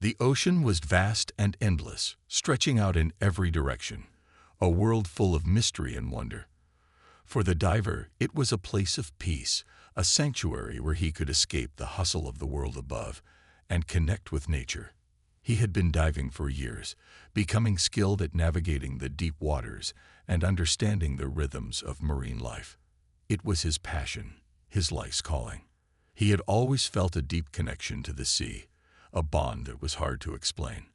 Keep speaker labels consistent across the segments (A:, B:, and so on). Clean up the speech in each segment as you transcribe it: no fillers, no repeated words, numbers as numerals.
A: The ocean was vast and endless, stretching out in every direction, a world full of mystery and wonder. For the diver, it was a place of peace, a sanctuary where he could escape the hustle of the world above and connect with nature. He had been diving for years, becoming skilled at navigating the deep waters and understanding the rhythms of marine life. It was his passion, his life's calling. He had always felt a deep connection to the sea, a bond that was hard to explain.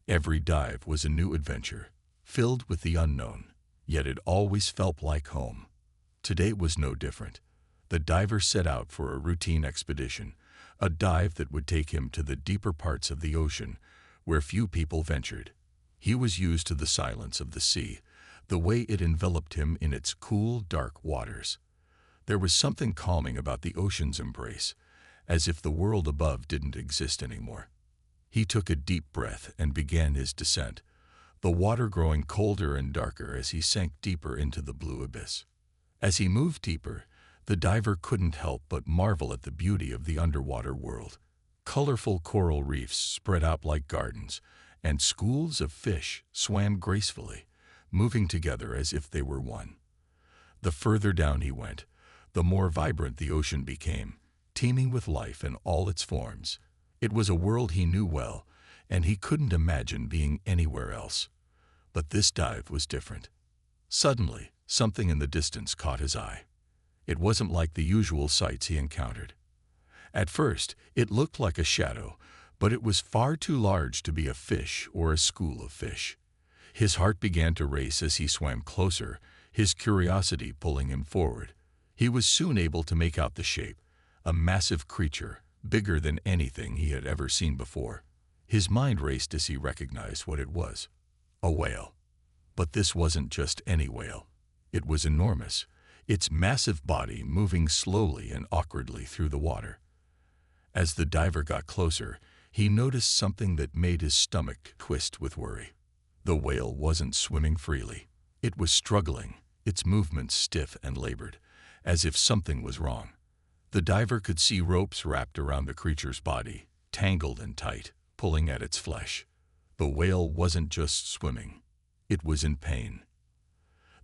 A: Every dive was a new adventure, filled with the unknown, yet it always felt like home. Today was no different. The diver set out for a routine expedition, a dive that would take him to the deeper parts of the ocean, where few people ventured. He was used to the silence of the sea, the way it enveloped him in its cool, dark waters. There was something calming about the ocean's embrace, as if the world above didn't exist anymore. He took a deep breath and began his descent, the water growing colder and darker as he sank deeper into the blue abyss. As he moved deeper, the diver couldn't help but marvel at the beauty of the underwater world. Colorful coral reefs spread out like gardens, and schools of fish swam gracefully, moving together as if they were one. The further down he went, the more vibrant the ocean became, teeming with life in all its forms. It was a world he knew well, and he couldn't imagine being anywhere else. But this dive was different. Suddenly, something in the distance caught his eye. It wasn't like the usual sights he encountered. At first, it looked like a shadow, but it was far too large to be a fish or a school of fish. His heart began to race as he swam closer, his curiosity pulling him forward. He was soon able to make out the shape, a massive creature, bigger than anything he had ever seen before. His mind raced as he recognized what it was. A whale. But this wasn't just any whale. It was enormous, its massive body moving slowly and awkwardly through the water. As the diver got closer, he noticed something that made his stomach twist with worry. The whale wasn't swimming freely. It was struggling, its movements stiff and labored, as if something was wrong. The diver could see ropes wrapped around the creature's body, tangled and tight, pulling at its flesh. The whale wasn't just swimming. It was in pain.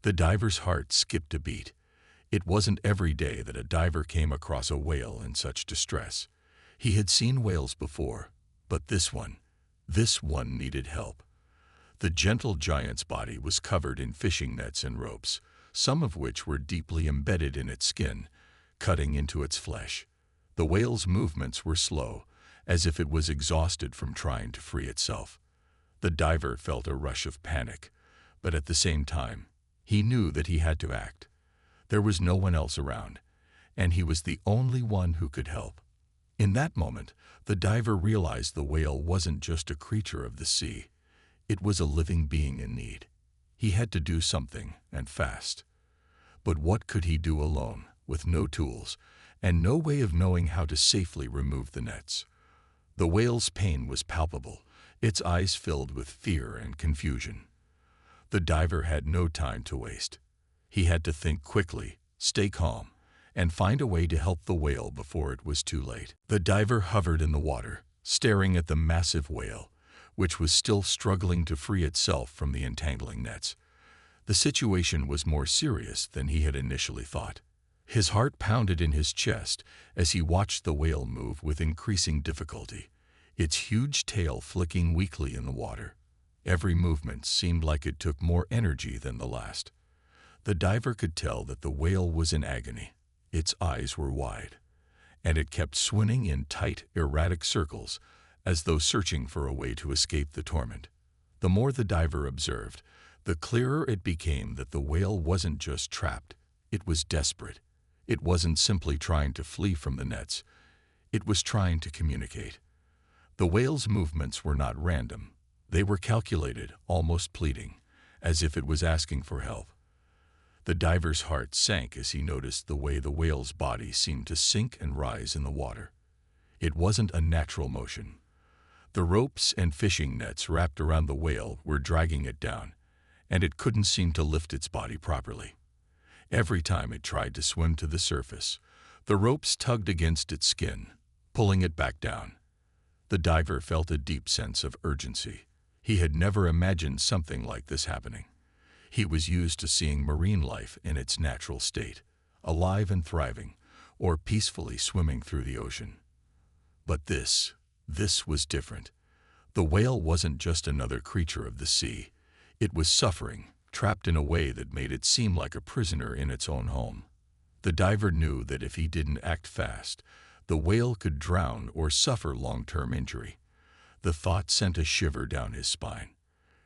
A: The diver's heart skipped a beat. It wasn't every day that a diver came across a whale in such distress. He had seen whales before, but this one needed help. The gentle giant's body was covered in fishing nets and ropes, some of which were deeply embedded in its skin, cutting into its flesh. The whale's movements were slow, as if it was exhausted from trying to free itself. The diver felt a rush of panic, but at the same time, he knew that he had to act. There was no one else around, and he was the only one who could help. In that moment, the diver realized the whale wasn't just a creature of the sea. It was a living being in need. He had to do something, and fast. But what could he do alone, with no tools, and no way of knowing how to safely remove the nets? The whale's pain was palpable, its eyes filled with fear and confusion. The diver had no time to waste. He had to think quickly, stay calm, and find a way to help the whale before it was too late. The diver hovered in the water, staring at the massive whale, which was still struggling to free itself from the entangling nets. The situation was more serious than he had initially thought. His heart pounded in his chest as he watched the whale move with increasing difficulty, its huge tail flicking weakly in the water. Every movement seemed like it took more energy than the last. The diver could tell that the whale was in agony. Its eyes were wide, and it kept swimming in tight, erratic circles, as though searching for a way to escape the torment. The more the diver observed, the clearer it became that the whale wasn't just trapped, it was desperate. It wasn't simply trying to flee from the nets, it was trying to communicate. The whale's movements were not random. They were calculated, almost pleading, as if it was asking for help. The diver's heart sank as he noticed the way the whale's body seemed to sink and rise in the water. It wasn't a natural motion. The ropes and fishing nets wrapped around the whale were dragging it down, and it couldn't seem to lift its body properly. Every time it tried to swim to the surface, the ropes tugged against its skin, pulling it back down. The diver felt a deep sense of urgency. He had never imagined something like this happening. He was used to seeing marine life in its natural state, alive and thriving, or peacefully swimming through the ocean. But this was different. The whale wasn't just another creature of the sea. It was suffering, trapped in a way that made it seem like a prisoner in its own home. The diver knew that if he didn't act fast, the whale could drown or suffer long-term injury. The thought sent a shiver down his spine.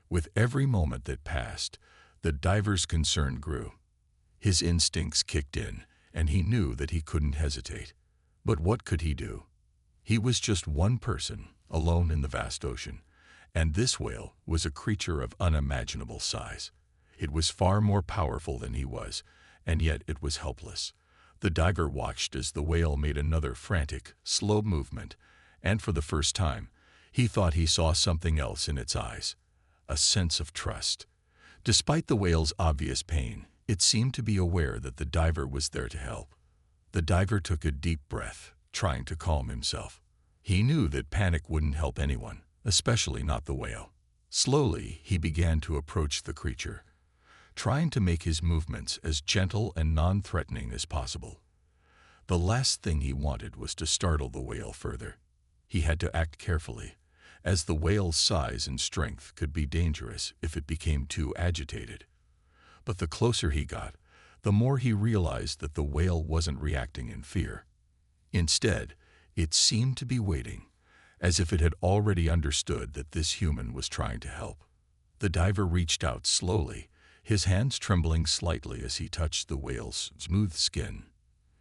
A: With every moment that passed, the diver's concern grew. His instincts kicked in, and he knew that he couldn't hesitate. But what could he do? He was just one person, alone in the vast ocean, and this whale was a creature of unimaginable size. It was far more powerful than he was, and yet it was helpless. The diver watched as the whale made another frantic, slow movement, and for the first time, he thought he saw something else in its eyes, a sense of trust. Despite the whale's obvious pain, it seemed to be aware that the diver was there to help. The diver took a deep breath, trying to calm himself. He knew that panic wouldn't help anyone, especially not the whale. Slowly, he began to approach the creature, trying to make his movements as gentle and non-threatening as possible. The last thing he wanted was to startle the whale further. He had to act carefully, as the whale's size and strength could be dangerous if it became too agitated. But the closer he got, the more he realized that the whale wasn't reacting in fear. Instead, it seemed to be waiting, as if it had already understood that this human was trying to help. The diver reached out slowly, his hands trembling slightly as he touched the whale's smooth skin.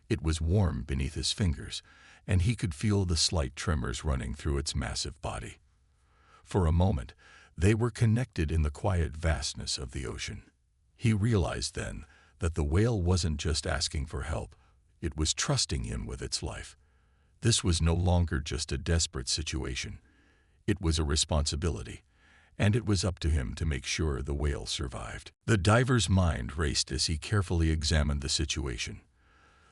A: It was warm beneath his fingers, and he could feel the slight tremors running through its massive body. For a moment, they were connected in the quiet vastness of the ocean. He realized then that the whale wasn't just asking for help, it was trusting him with its life. This was no longer just a desperate situation. It was a responsibility, and it was up to him to make sure the whale survived. The diver's mind raced as he carefully examined the situation.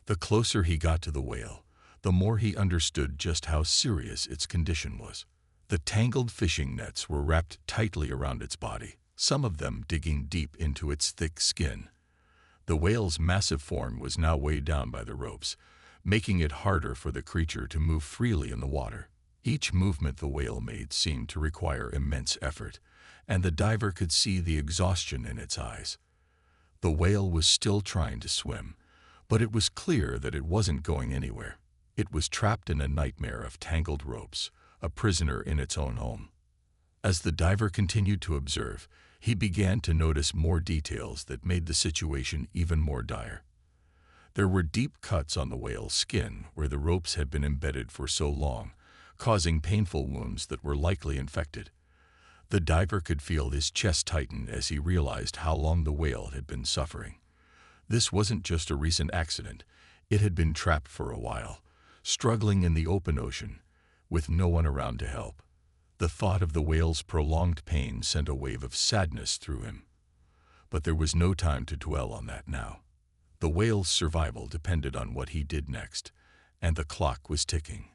A: The closer he got to the whale, the more he understood just how serious its condition was. The tangled fishing nets were wrapped tightly around its body, some of them digging deep into its thick skin. The whale's massive form was now weighed down by the ropes, making it harder for the creature to move freely in the water. Each movement the whale made seemed to require immense effort, and the diver could see the exhaustion in its eyes. The whale was still trying to swim, but it was clear that it wasn't going anywhere. It was trapped in a nightmare of tangled ropes, a prisoner in its own home. As the diver continued to observe, he began to notice more details that made the situation even more dire. There were deep cuts on the whale's skin where the ropes had been embedded for so long, causing painful wounds that were likely infected. The diver could feel his chest tighten as he realized how long the whale had been suffering. This wasn't just a recent accident. It had been trapped for a while, struggling in the open ocean, with no one around to help. The thought of the whale's prolonged pain sent a wave of sadness through him. But there was no time to dwell on that now. The whale's survival depended on what he did next, and the clock was ticking.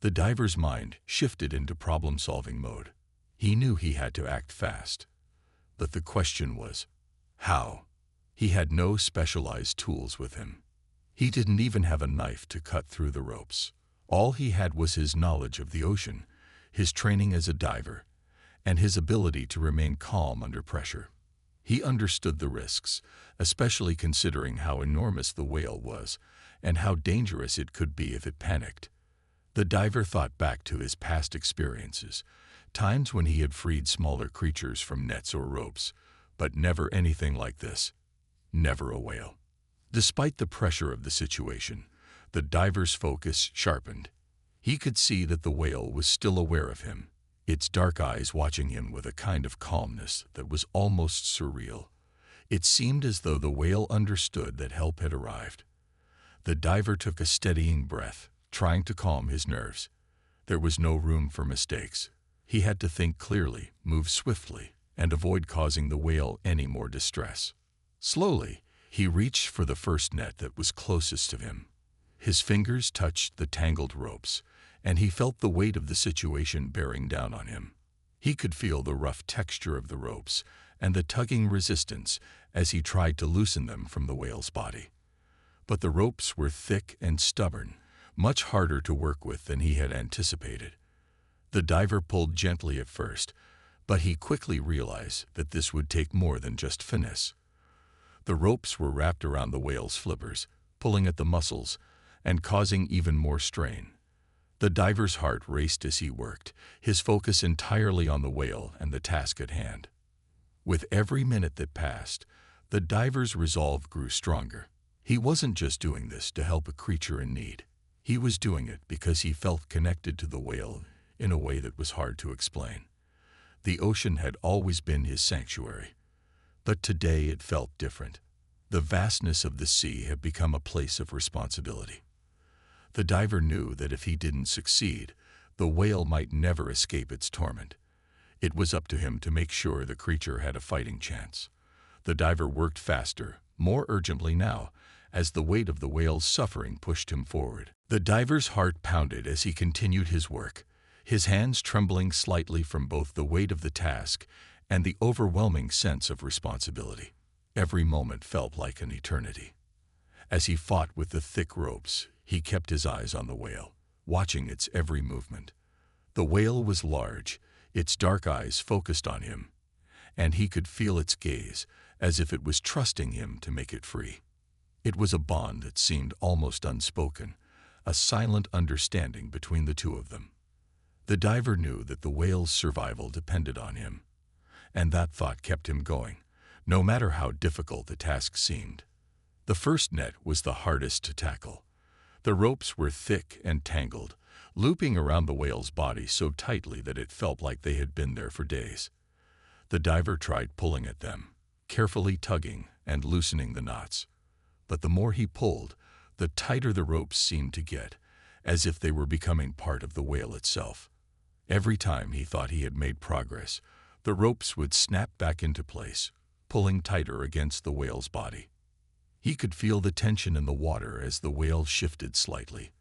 A: The diver's mind shifted into problem-solving mode. He knew he had to act fast. But the question was, how? He had no specialized tools with him. He didn't even have a knife to cut through the ropes. All he had was his knowledge of the ocean, his training as a diver, and his ability to remain calm under pressure. He understood the risks, especially considering how enormous the whale was and how dangerous it could be if it panicked. The diver thought back to his past experiences, times when he had freed smaller creatures from nets or ropes, but never anything like this. Never a whale. Despite the pressure of the situation, the diver's focus sharpened. He could see that the whale was still aware of him, its dark eyes watching him with a kind of calmness that was almost surreal. It seemed as though the whale understood that help had arrived. The diver took a steadying breath, trying to calm his nerves. There was no room for mistakes. He had to think clearly, move swiftly, and avoid causing the whale any more distress. Slowly, he reached for the first net that was closest to him. His fingers touched the tangled ropes, and he felt the weight of the situation bearing down on him. He could feel the rough texture of the ropes and the tugging resistance as he tried to loosen them from the whale's body. But the ropes were thick and stubborn, much harder to work with than he had anticipated. The diver pulled gently at first, but he quickly realized that this would take more than just finesse. The ropes were wrapped around the whale's flippers, pulling at the muscles and causing even more strain. The diver's heart raced as he worked, his focus entirely on the whale and the task at hand. With every minute that passed, the diver's resolve grew stronger. He wasn't just doing this to help a creature in need. He was doing it because he felt connected to the whale in a way that was hard to explain. The ocean had always been his sanctuary, but today it felt different. The vastness of the sea had become a place of responsibility. The diver knew that if he didn't succeed, the whale might never escape its torment. It was up to him to make sure the creature had a fighting chance. The diver worked faster, more urgently now, as the weight of the whale's suffering pushed him forward. The diver's heart pounded as he continued his work, his hands trembling slightly from both the weight of the task and the overwhelming sense of responsibility. Every moment felt like an eternity. As he fought with the thick ropes, he kept his eyes on the whale, watching its every movement. The whale was large, its dark eyes focused on him, and he could feel its gaze as if it was trusting him to make it free. It was a bond that seemed almost unspoken, a silent understanding between the two of them. The diver knew that the whale's survival depended on him, and that thought kept him going, no matter how difficult the task seemed. The first net was the hardest to tackle. The ropes were thick and tangled, looping around the whale's body so tightly that it felt like they had been there for days. The diver tried pulling at them, carefully tugging and loosening the knots. But the more he pulled, the tighter the ropes seemed to get, as if they were becoming part of the whale itself. Every time he thought he had made progress, the ropes would snap back into place, pulling tighter against the whale's body. He could feel the tension in the water as the whale shifted slightly,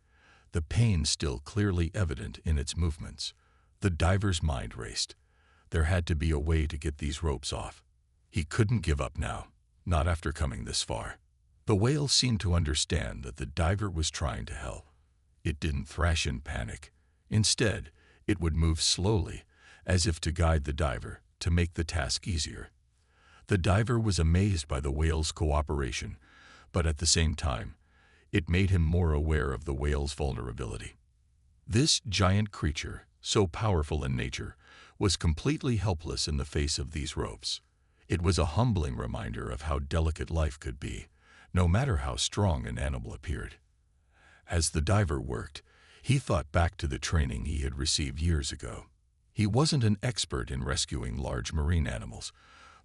A: the pain still clearly evident in its movements. The diver's mind raced. There had to be a way to get these ropes off. He couldn't give up now, not after coming this far. The whale seemed to understand that the diver was trying to help. It didn't thrash in panic. Instead, it would move slowly, as if to guide the diver, to make the task easier. The diver was amazed by the whale's cooperation, but at the same time, it made him more aware of the whale's vulnerability. This giant creature, so powerful in nature, was completely helpless in the face of these ropes. It was a humbling reminder of how delicate life could be, no matter how strong an animal appeared. As the diver worked, he thought back to the training he had received years ago. He wasn't an expert in rescuing large marine animals,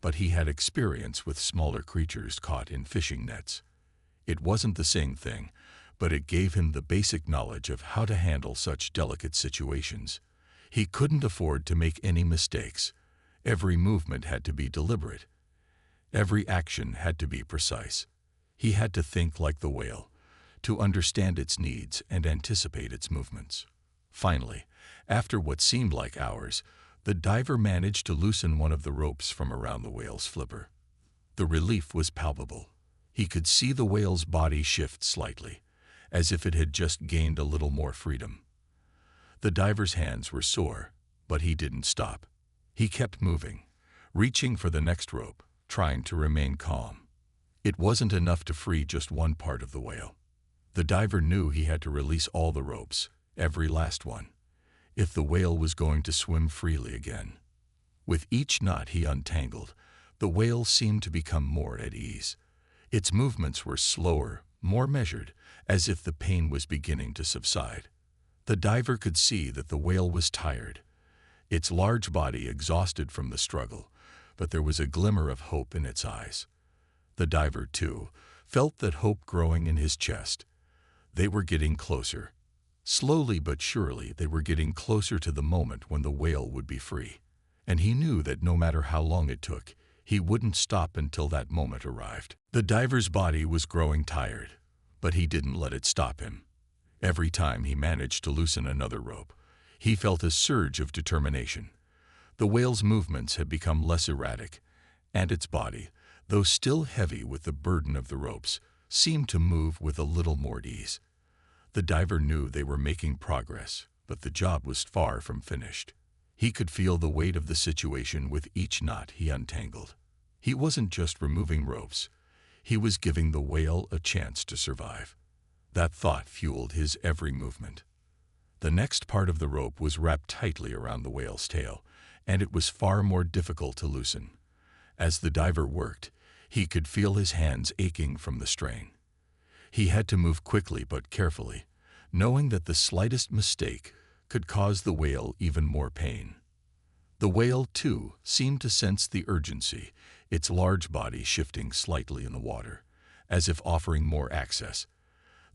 A: but he had experience with smaller creatures caught in fishing nets. It wasn't the same thing, but it gave him the basic knowledge of how to handle such delicate situations. He couldn't afford to make any mistakes. Every movement had to be deliberate. Every action had to be precise. He had to think like the whale, to understand its needs and anticipate its movements. Finally, after what seemed like hours, the diver managed to loosen one of the ropes from around the whale's flipper. The relief was palpable. He could see the whale's body shift slightly, as if it had just gained a little more freedom. The diver's hands were sore, but he didn't stop. He kept moving, reaching for the next rope, trying to remain calm. It wasn't enough to free just one part of the whale. The diver knew he had to release all the ropes, every last one, if the whale was going to swim freely again. With each knot he untangled, the whale seemed to become more at ease. Its movements were slower, more measured, as if the pain was beginning to subside. The diver could see that the whale was tired, its large body exhausted from the struggle, but there was a glimmer of hope in its eyes. The diver, too, felt that hope growing in his chest. They were getting closer. Slowly but surely, they were getting closer to the moment when the whale would be free. And he knew that no matter how long it took, he wouldn't stop until that moment arrived. The diver's body was growing tired, but he didn't let it stop him. Every time he managed to loosen another rope, he felt a surge of determination. The whale's movements had become less erratic, and its body, though still heavy with the burden of the ropes, seemed to move with a little more ease. The diver knew they were making progress, but the job was far from finished. He could feel the weight of the situation with each knot he untangled. He wasn't just removing ropes, he was giving the whale a chance to survive. That thought fueled his every movement. The next part of the rope was wrapped tightly around the whale's tail, and it was far more difficult to loosen. As the diver worked, he could feel his hands aching from the strain. He had to move quickly but carefully, knowing that the slightest mistake could cause the whale even more pain. The whale, too, seemed to sense the urgency, its large body shifting slightly in the water, as if offering more access.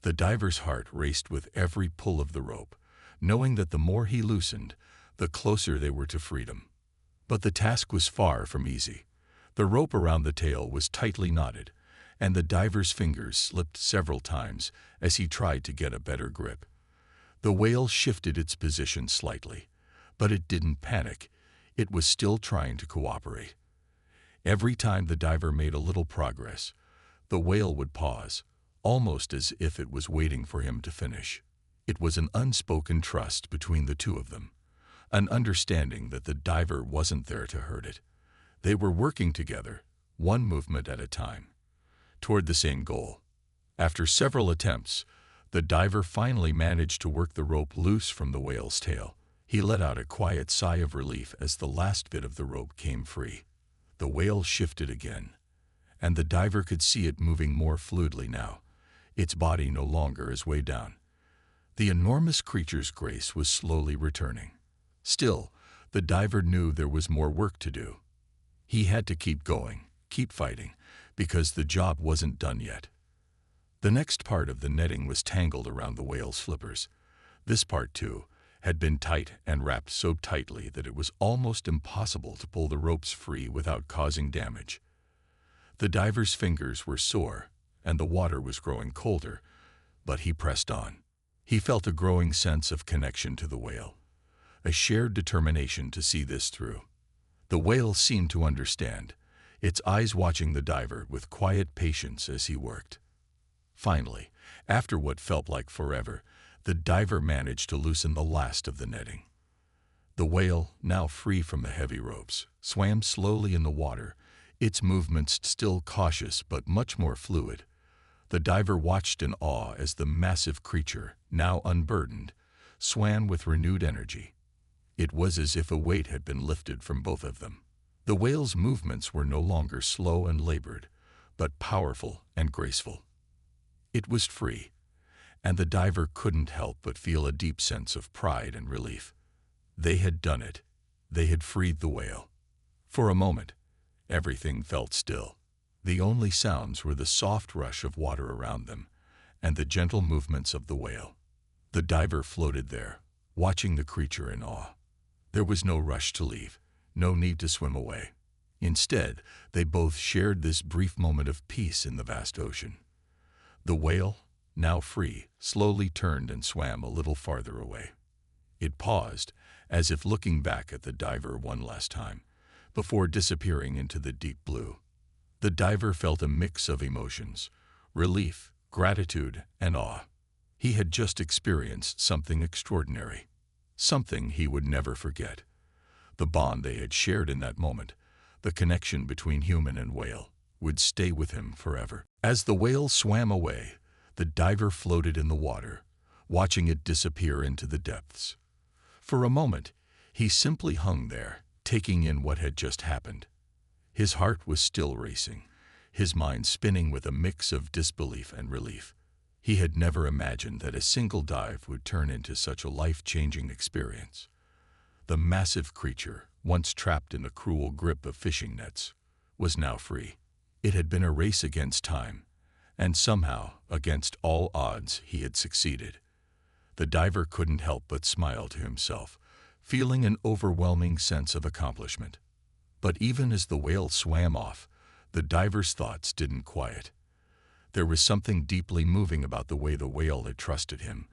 A: The diver's heart raced with every pull of the rope, knowing that the more he loosened, the closer they were to freedom. But the task was far from easy. The rope around the tail was tightly knotted, and the diver's fingers slipped several times as he tried to get a better grip. The whale shifted its position slightly, but it didn't panic. It was still trying to cooperate. Every time the diver made a little progress, the whale would pause, almost as if it was waiting for him to finish. It was an unspoken trust between the two of them, an understanding that the diver wasn't there to hurt it. They were working together, one movement at a time, toward the same goal. After several attempts, the diver finally managed to work the rope loose from the whale's tail. He let out a quiet sigh of relief as the last bit of the rope came free. The whale shifted again, and the diver could see it moving more fluidly now, its body no longer as weighed down. The enormous creature's grace was slowly returning. Still, the diver knew there was more work to do. He had to keep going, keep fighting, because the job wasn't done yet. The next part of the netting was tangled around the whale's flippers. This part, too, had been tight and wrapped so tightly that it was almost impossible to pull the ropes free without causing damage. The diver's fingers were sore, and the water was growing colder, but he pressed on. He felt a growing sense of connection to the whale, a shared determination to see this through. The whale seemed to understand, its eyes watching the diver with quiet patience as he worked. Finally, after what felt like forever, the diver managed to loosen the last of the netting. The whale, now free from the heavy ropes, swam slowly in the water, its movements still cautious but much more fluid. The diver watched in awe as the massive creature, now unburdened, swam with renewed energy. It was as if a weight had been lifted from both of them. The whale's movements were no longer slow and labored, but powerful and graceful. It was free, and the diver couldn't help but feel a deep sense of pride and relief. They had done it. They had freed the whale. For a moment, everything felt still. The only sounds were the soft rush of water around them and the gentle movements of the whale. The diver floated there, watching the creature in awe. There was no rush to leave, no need to swim away. Instead, they both shared this brief moment of peace in the vast ocean. The whale, now free, slowly turned and swam a little farther away. It paused, as if looking back at the diver one last time, before disappearing into the deep blue. The diver felt a mix of emotions, relief, gratitude, and awe. He had just experienced something extraordinary, something he would never forget. The bond they had shared in that moment, the connection between human and whale, would stay with him forever. As the whale swam away, the diver floated in the water, watching it disappear into the depths. For a moment, he simply hung there, taking in what had just happened. His heart was still racing, his mind spinning with a mix of disbelief and relief. He had never imagined that a single dive would turn into such a life-changing experience. The massive creature, once trapped in the cruel grip of fishing nets, was now free. It had been a race against time, and somehow, against all odds, he had succeeded. The diver couldn't help but smile to himself, feeling an overwhelming sense of accomplishment. But even as the whale swam off, the diver's thoughts didn't quiet. There was something deeply moving about the way the whale had trusted him,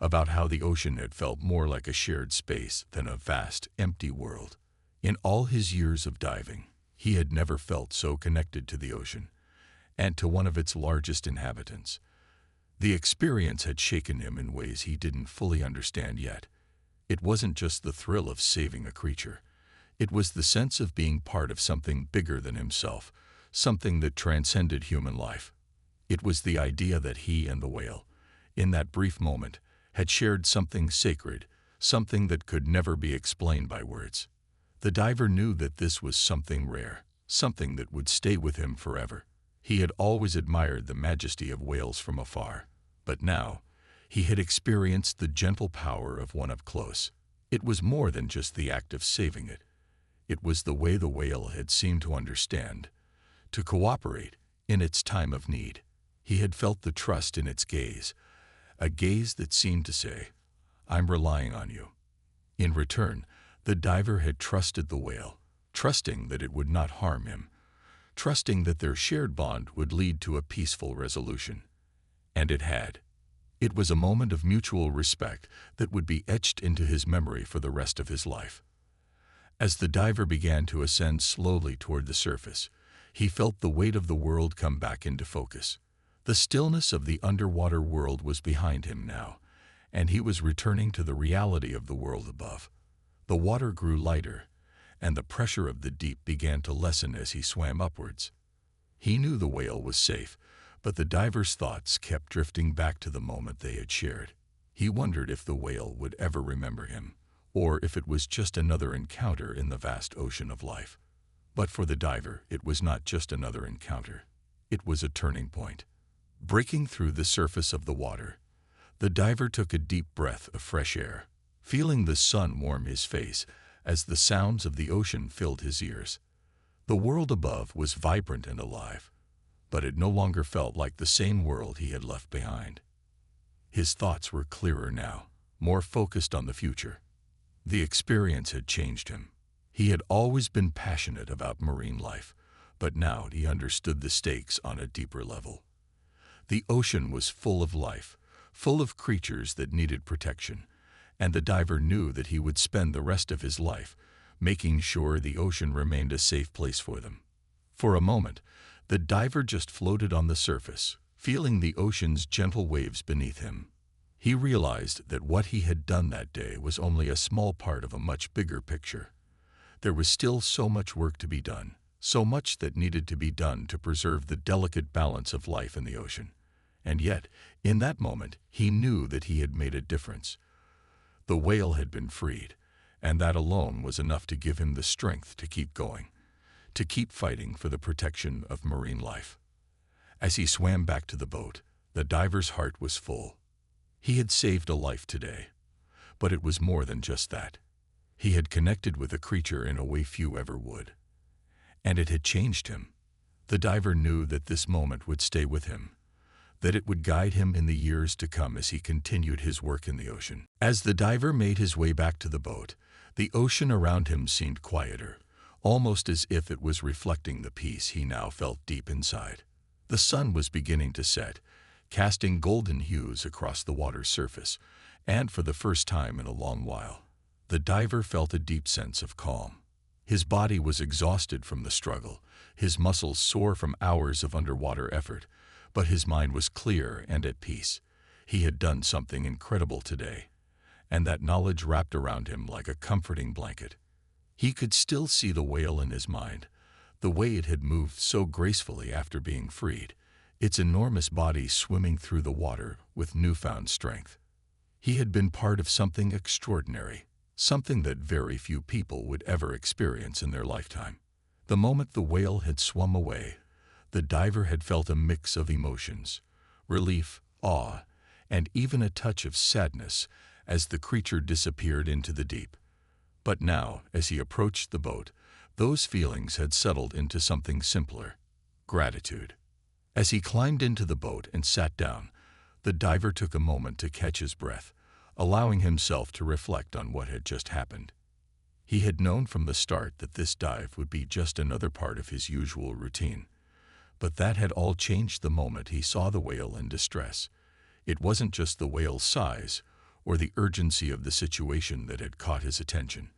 A: about how the ocean had felt more like a shared space than a vast, empty world. In all his years of diving, he had never felt so connected to the ocean, and to one of its largest inhabitants. The experience had shaken him in ways he didn't fully understand yet. It wasn't just the thrill of saving a creature. It was the sense of being part of something bigger than himself, something that transcended human life. It was the idea that he and the whale, in that brief moment, had shared something sacred, something that could never be explained by words. The diver knew that this was something rare, something that would stay with him forever. He had always admired the majesty of whales from afar, but now he had experienced the gentle power of one up close. It was more than just the act of saving it. It was the way the whale had seemed to understand, to cooperate in its time of need. He had felt the trust in its gaze, a gaze that seemed to say, "I'm relying on you." In return, the diver had trusted the whale, trusting that it would not harm him, trusting that their shared bond would lead to a peaceful resolution. And it had. It was a moment of mutual respect that would be etched into his memory for the rest of his life. As the diver began to ascend slowly toward the surface, he felt the weight of the world come back into focus. The stillness of the underwater world was behind him now, and he was returning to the reality of the world above. The water grew lighter, and the pressure of the deep began to lessen as he swam upwards. He knew the whale was safe, but the diver's thoughts kept drifting back to the moment they had shared. He wondered if the whale would ever remember him, or if it was just another encounter in the vast ocean of life. But for the diver, it was not just another encounter. It was a turning point. Breaking through the surface of the water, the diver took a deep breath of fresh air, feeling the sun warm his face as the sounds of the ocean filled his ears. The world above was vibrant and alive, but it no longer felt like the same world he had left behind. His thoughts were clearer now, more focused on the future. The experience had changed him. He had always been passionate about marine life, but now he understood the stakes on a deeper level. The ocean was full of life, full of creatures that needed protection, and the diver knew that he would spend the rest of his life making sure the ocean remained a safe place for them. For a moment, the diver just floated on the surface, feeling the ocean's gentle waves beneath him. He realized that what he had done that day was only a small part of a much bigger picture. There was still so much work to be done, so much that needed to be done to preserve the delicate balance of life in the ocean. And yet, in that moment, he knew that he had made a difference. The whale had been freed, and that alone was enough to give him the strength to keep going, to keep fighting for the protection of marine life. As he swam back to the boat, the diver's heart was full. He had saved a life today, but it was more than just that. He had connected with a creature in a way few ever would, and it had changed him. The diver knew that this moment would stay with him, that it would guide him in the years to come as he continued his work in the ocean. As the diver made his way back to the boat, the ocean around him seemed quieter, almost as if it was reflecting the peace he now felt deep inside. The sun was beginning to set, casting golden hues across the water's surface, and for the first time in a long while, the diver felt a deep sense of calm. His body was exhausted from the struggle, his muscles sore from hours of underwater effort, but his mind was clear and at peace. He had done something incredible today, and that knowledge wrapped around him like a comforting blanket. He could still see the whale in his mind, the way it had moved so gracefully after being freed, its enormous body swimming through the water with newfound strength. He had been part of something extraordinary, something that very few people would ever experience in their lifetime. The moment the whale had swum away, the diver had felt a mix of emotions, relief, awe, and even a touch of sadness as the creature disappeared into the deep. But now, as he approached the boat, those feelings had settled into something simpler: gratitude. As he climbed into the boat and sat down, the diver took a moment to catch his breath, allowing himself to reflect on what had just happened. He had known from the start that this dive would be just another part of his usual routine, but that had all changed the moment he saw the whale in distress. It wasn't just the whale's size or the urgency of the situation that had caught his attention.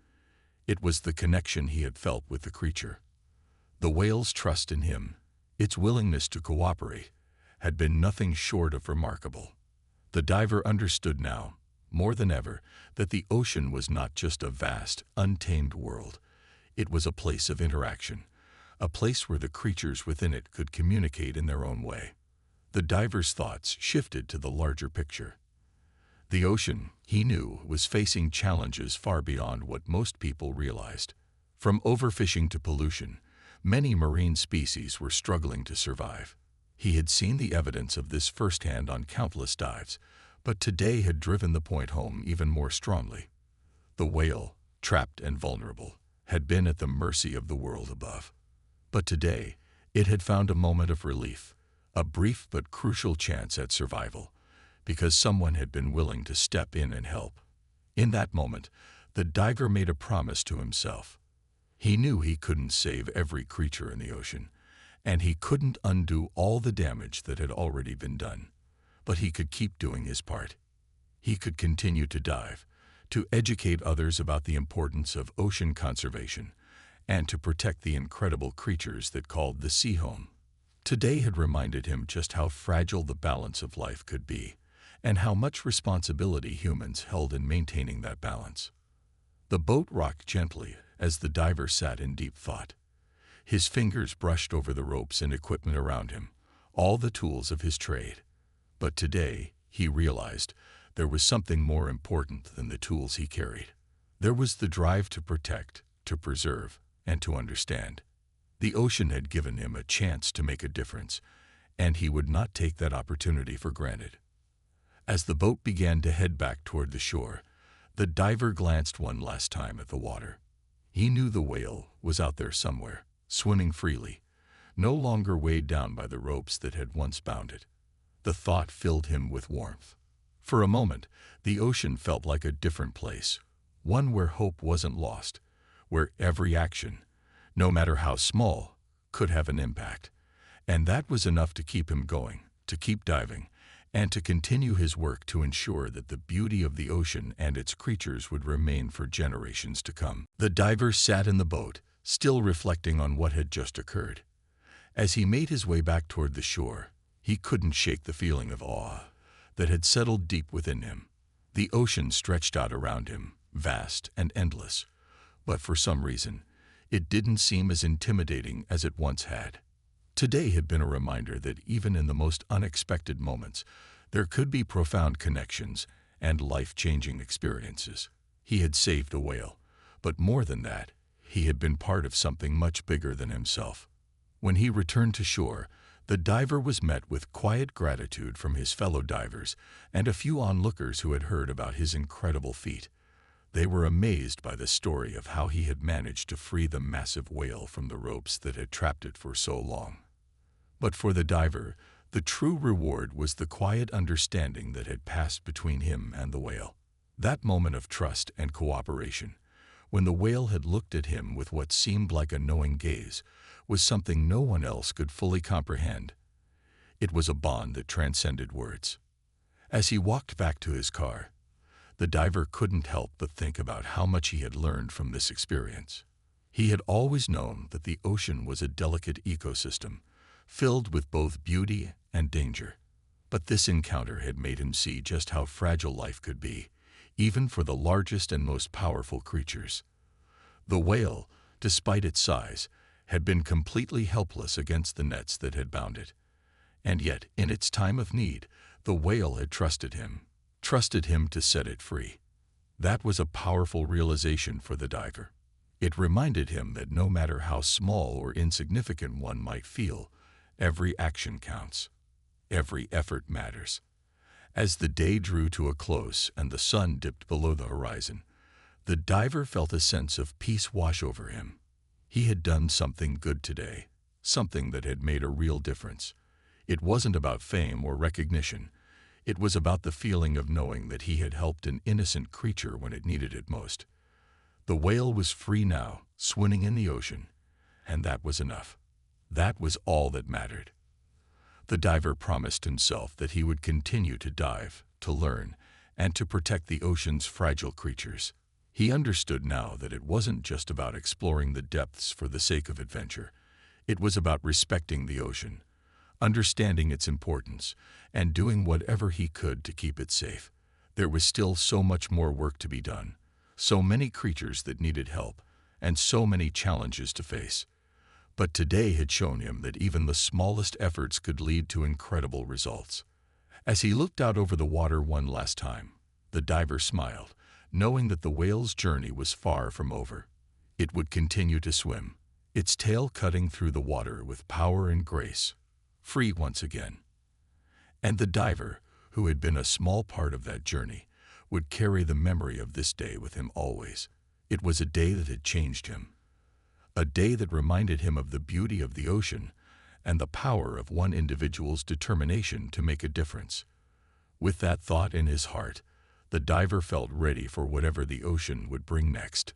A: It was the connection he had felt with the creature. The whale's trust in him, its willingness to cooperate, had been nothing short of remarkable. The diver understood now, more than ever, that the ocean was not just a vast, untamed world. It was a place of interaction, a place where the creatures within it could communicate in their own way. The diver's thoughts shifted to the larger picture. The ocean, he knew, was facing challenges far beyond what most people realized. From overfishing to pollution, many marine species were struggling to survive. He had seen the evidence of this firsthand on countless dives, but today had driven the point home even more strongly. The whale, trapped and vulnerable, had been at the mercy of the world above. But today, it had found a moment of relief, a brief but crucial chance at survival, because someone had been willing to step in and help. In that moment, the diver made a promise to himself. He knew he couldn't save every creature in the ocean, and he couldn't undo all the damage that had already been done. But he could keep doing his part. He could continue to dive, to educate others about the importance of ocean conservation, and to protect the incredible creatures that called the sea home. Today had reminded him just how fragile the balance of life could be, and how much responsibility humans held in maintaining that balance. The boat rocked gently as the diver sat in deep thought. His fingers brushed over the ropes and equipment around him, all the tools of his trade. But today, he realized, there was something more important than the tools he carried. There was the drive to protect, to preserve, and to understand. The ocean had given him a chance to make a difference, and he would not take that opportunity for granted. As the boat began to head back toward the shore, the diver glanced one last time at the water. He knew the whale was out there somewhere, swimming freely, no longer weighed down by the ropes that had once bound it. The thought filled him with warmth. For a moment, the ocean felt like a different place, one where hope wasn't lost, where every action, no matter how small, could have an impact. And that was enough to keep him going, to keep diving, and to continue his work to ensure that the beauty of the ocean and its creatures would remain for generations to come. The diver sat in the boat, still reflecting on what had just occurred. As he made his way back toward the shore, he couldn't shake the feeling of awe that had settled deep within him. The ocean stretched out around him, vast and endless, but for some reason, it didn't seem as intimidating as it once had. Today had been a reminder that even in the most unexpected moments, there could be profound connections and life-changing experiences. He had saved a whale, but more than that, he had been part of something much bigger than himself. When he returned to shore, the diver was met with quiet gratitude from his fellow divers and a few onlookers who had heard about his incredible feat. They were amazed by the story of how he had managed to free the massive whale from the ropes that had trapped it for so long. But for the diver, the true reward was the quiet understanding that had passed between him and the whale. That moment of trust and cooperation, when the whale had looked at him with what seemed like a knowing gaze, was something no one else could fully comprehend. It was a bond that transcended words. As he walked back to his car, the diver couldn't help but think about how much he had learned from this experience. He had always known that the ocean was a delicate ecosystem, filled with both beauty and danger. But this encounter had made him see just how fragile life could be, even for the largest and most powerful creatures. The whale, despite its size, had been completely helpless against the nets that had bound it. And yet, in its time of need, the whale had trusted him to set it free. That was a powerful realization for the diver. It reminded him that no matter how small or insignificant one might feel, every action counts. Every effort matters. As the day drew to a close and the sun dipped below the horizon, the diver felt a sense of peace wash over him. He had done something good today, something that had made a real difference. It wasn't about fame or recognition. It was about the feeling of knowing that he had helped an innocent creature when it needed it most. The whale was free now, swimming in the ocean, and that was enough. That was all that mattered. The diver promised himself that he would continue to dive, to learn, and to protect the ocean's fragile creatures. He understood now that it wasn't just about exploring the depths for the sake of adventure. It was about respecting the ocean, understanding its importance, and doing whatever he could to keep it safe. There was still so much more work to be done, so many creatures that needed help, and so many challenges to face. But today had shown him that even the smallest efforts could lead to incredible results. As he looked out over the water one last time, the diver smiled, knowing that the whale's journey was far from over. It would continue to swim, its tail cutting through the water with power and grace, free once again. And the diver, who had been a small part of that journey, would carry the memory of this day with him always. It was a day that had changed him, a day that reminded him of the beauty of the ocean and the power of one individual's determination to make a difference. With that thought in his heart, the diver felt ready for whatever the ocean would bring next.